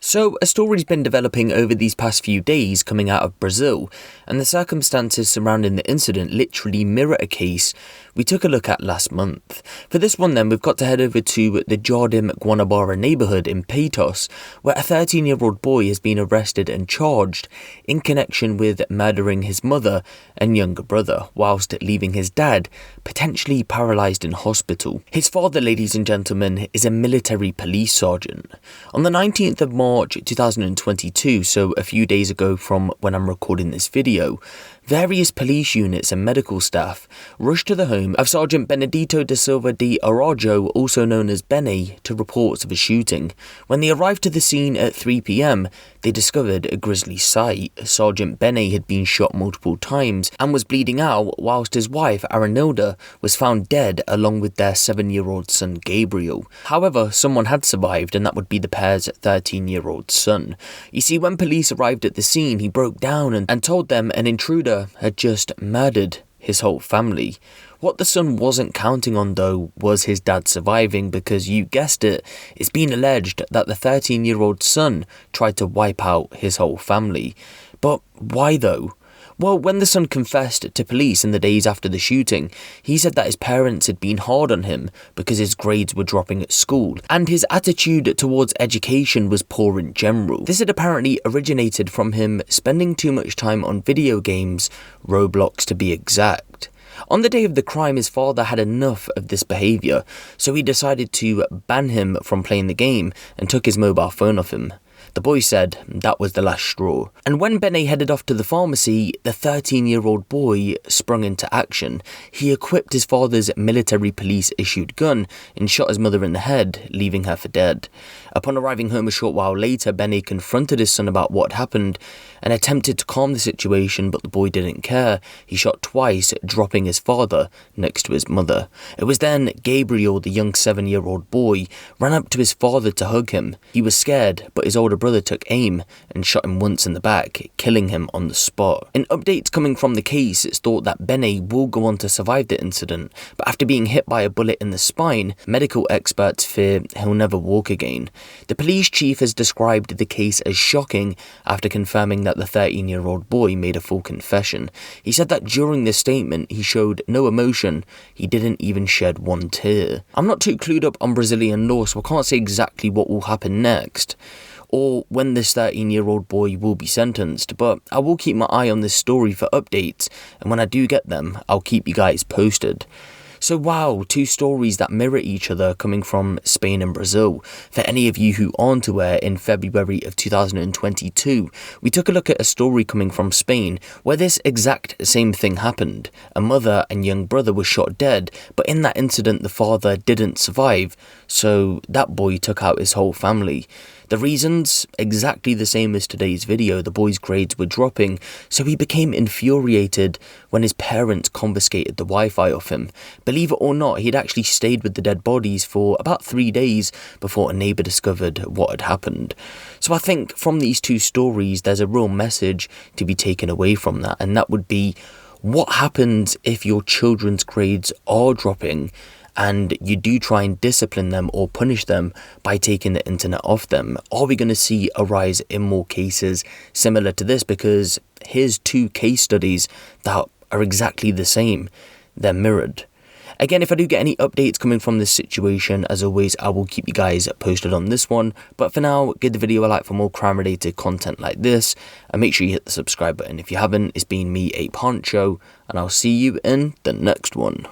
So, a story's been developing over these past few days coming out of Brazil, and the circumstances surrounding the incident literally mirror a case we took a look at last month. For this one then, we've got to head over to the Jardim Guanabara neighbourhood in Peitos, where a 13-year-old boy has been arrested and charged in connection with murdering his mother and younger brother, whilst leaving his dad potentially paralysed in hospital. His father, ladies and gentlemen, is a military police sergeant. On the 19th of March 2022, so a few days ago from when I'm recording this video, various police units and medical staff rushed to the home of Sergeant Benedito da Silva de Araújo, also known as Benny, to reports of a shooting. When they arrived to the scene at 3 p.m, they discovered a grisly sight. Sergeant Benny had been shot multiple times and was bleeding out, whilst his wife Aranilda was found dead along with their 7-year-old son Gabriel. However, someone had survived, and that would be the pair's 13-year-old son. You see, when police arrived at the scene, he broke down and told them an intruder had just murdered his whole family. What the son wasn't counting on, though, was his dad surviving, because you guessed it, it's been alleged that the 13-year-old son tried to wipe out his whole family. But why though? Well, when the son confessed to police in the days after the shooting, he said that his parents had been hard on him because his grades were dropping at school, and his attitude towards education was poor in general. This had apparently originated from him spending too much time on video games, Roblox to be exact. On the day of the crime, his father had enough of this behaviour, so he decided to ban him from playing the game and took his mobile phone off him. The boy said that was the last straw. And when Benny headed off to the pharmacy, the 13-year-old boy sprung into action. He equipped his father's military police issued gun and shot his mother in the head, leaving her for dead. Upon arriving home a short while later, Benny confronted his son about what had happened and attempted to calm the situation, but the boy didn't care. He shot twice, dropping his father next to his mother. It was then Gabriel, the young 7-year-old boy, ran up to his father to hug him. He was scared, but his older brother took aim and shot him once in the back, killing him on the spot. In updates coming from the case, it's thought that Benny will go on to survive the incident, but after being hit by a bullet in the spine, medical experts fear he'll never walk again. The police chief has described the case as shocking after confirming that the 13-year-old boy made a full confession. He said that during this statement he showed no emotion, he didn't even shed one tear. I'm not too clued up on Brazilian law, so I can't say exactly what will happen next, or when this 13-year-old boy will be sentenced, but I will keep my eye on this story for updates, and when I do get them, I'll keep you guys posted. So wow, two stories that mirror each other coming from Spain and Brazil. For any of you who aren't aware, in February of 2022, we took a look at a story coming from Spain where this exact same thing happened. A mother and young brother were shot dead, but in that incident the father didn't survive, so that boy took out his whole family. The reasons? Exactly the same as today's video. The boy's grades were dropping, so he became infuriated when his parents confiscated the Wi-Fi off him. Believe it or not, he'd actually stayed with the dead bodies for about 3 days before a neighbour discovered what had happened. So I think from these two stories, there's a real message to be taken away from that, and that would be, what happens if your children's grades are dropping and you do try and discipline them or punish them by taking the internet off them? Are we going to see a rise in more cases similar to this? Because here's two case studies that are exactly the same. They're mirrored. Again, if I do get any updates coming from this situation, as always, I will keep you guys posted on this one. But for now, give the video a like for more crime-related content like this, and make sure you hit the subscribe button if you haven't. It's been me, Huncho, and I'll see you in the next one.